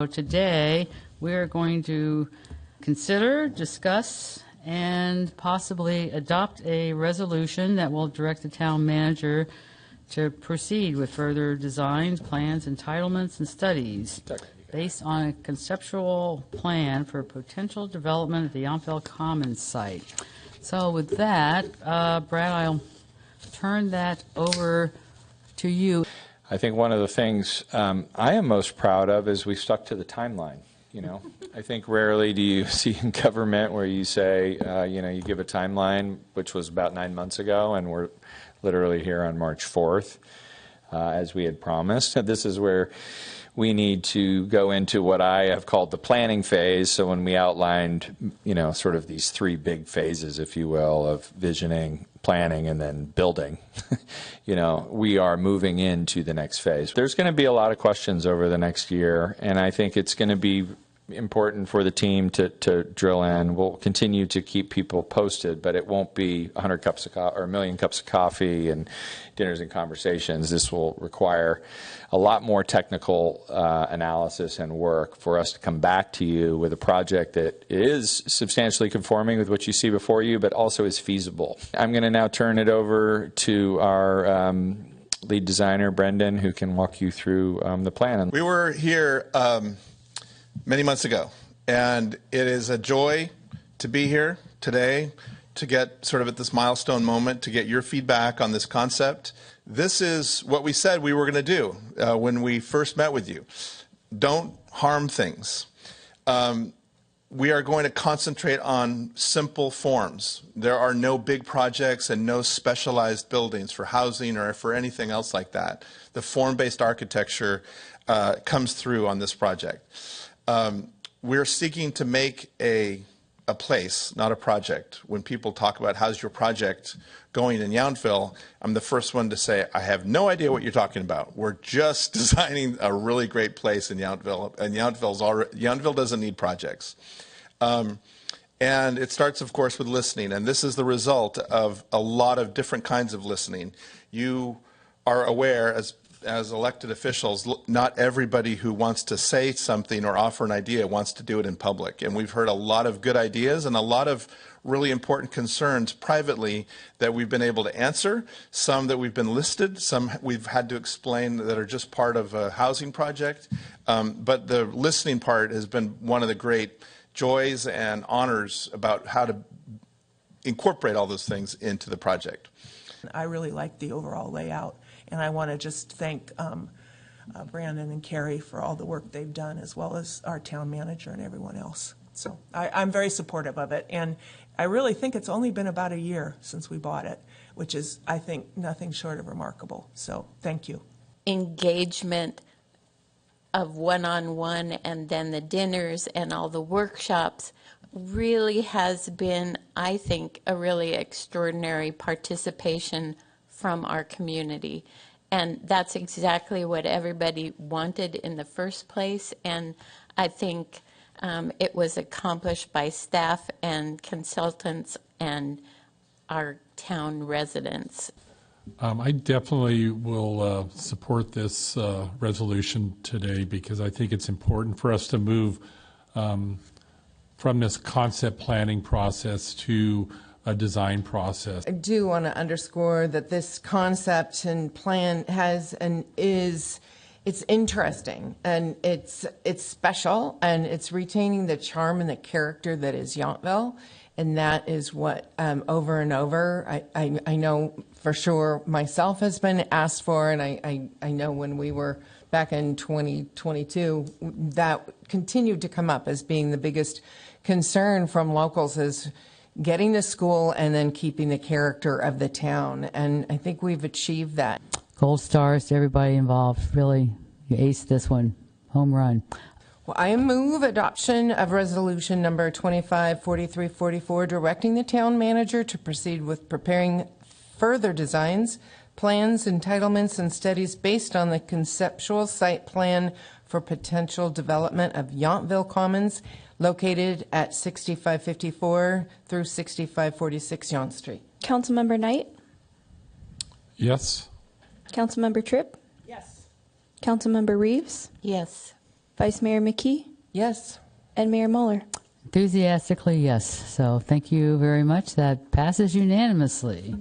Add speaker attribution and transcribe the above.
Speaker 1: So today, we are going to consider, discuss, and possibly adopt a resolution that will direct the town manager to proceed with further designs, plans, entitlements, and studies based on a conceptual plan for potential development at the Yountville Commons site. So with that, Brad, I'll turn that over to you.
Speaker 2: I think one of the things I am most proud of is we stuck to the timeline. You know, I think rarely do you see in government where you say, you give a timeline, which was about 9 months ago, and we're literally here on March 4th, as we had promised. This is where we need to go into what I have called the planning phase. So when we outlined, sort of these three big phases, if you will, of visioning, planning, and then building, we are moving into the next phase. There's going to be a lot of questions over the next year, and I think it's going to be important for the team to drill in. We'll continue to keep people posted, but it won't be 100 cups of coffee or a million cups of coffee and dinners and conversations. This will require a lot more technical analysis and work for us to come back to you with a project that is substantially conforming with what you see before you, but also is feasible. I'm going to now turn it over to our lead designer, Brendan, who can walk you through the plan.
Speaker 3: We were here many months ago, and it is a joy to be here today to get sort of at this milestone moment to get your feedback on this concept. This is what we said we were going to do when we first met with you. Don't harm things. We are going to concentrate on simple forms. There are no big projects and no specialized buildings for housing or for anything else like that. The form-based architecture comes through on this project. We're seeking to make a place, not a project. When people talk about how's your project going in Yountville, I'm the first one to say, I have no idea what you're talking about. We're just designing a really great place in Yountville, and Yountville doesn't need projects. And it starts, of course, with listening, and this is the result of a lot of different kinds of listening. You are aware, as elected officials, not everybody who wants to say something or offer an idea wants to do it in public. And we've heard a lot of good ideas and a lot of really important concerns privately that we've been able to answer, some that we've been listed, some we've had to explain that are just part of a housing project. But the listening part has been one of the great joys and honors about how to incorporate all those things into the project.
Speaker 4: I really like the overall layout. And I want to just thank Brandon and Carrie for all the work they've done, as well as our town manager and everyone else. So I'm very supportive of it. And I really think it's only been about a year since we bought it, which is, I think, nothing short of remarkable. So thank you.
Speaker 5: Engagement of one-on-one and then the dinners and all the workshops really has been, I think, a really extraordinary participation from our community. And that's exactly what everybody wanted in the first place. And I think it was accomplished by staff and consultants and our town residents.
Speaker 6: I definitely will support this resolution today because I think it's important for us to move from this concept planning process to a design process.
Speaker 7: I do want to underscore that this concept and plan it's interesting and it's special and it's retaining the charm and the character that is Yountville, and that is what over and over I know for sure myself has been asked for, and I know when we were back in 2022 that continued to come up as being the biggest concern from locals is getting the school and then keeping the character of the town. And I think we've achieved that.
Speaker 1: Gold stars to everybody involved. Really, you aced this one. Home run.
Speaker 7: Well, I move adoption of resolution number 254344, directing the town manager to proceed with preparing further designs, plans, entitlements, and studies based on the conceptual site plan for potential development of Yountville Commons, located at 6554 through 6546 Yount Street.
Speaker 8: Councilmember Knight?
Speaker 6: Yes.
Speaker 8: Councilmember Tripp?
Speaker 4: Yes.
Speaker 8: Councilmember Reeves?
Speaker 5: Yes.
Speaker 8: Vice Mayor McKee,
Speaker 7: Yes.
Speaker 8: and Mayor Mueller.
Speaker 1: Enthusiastically, yes. So thank you very much. That passes unanimously.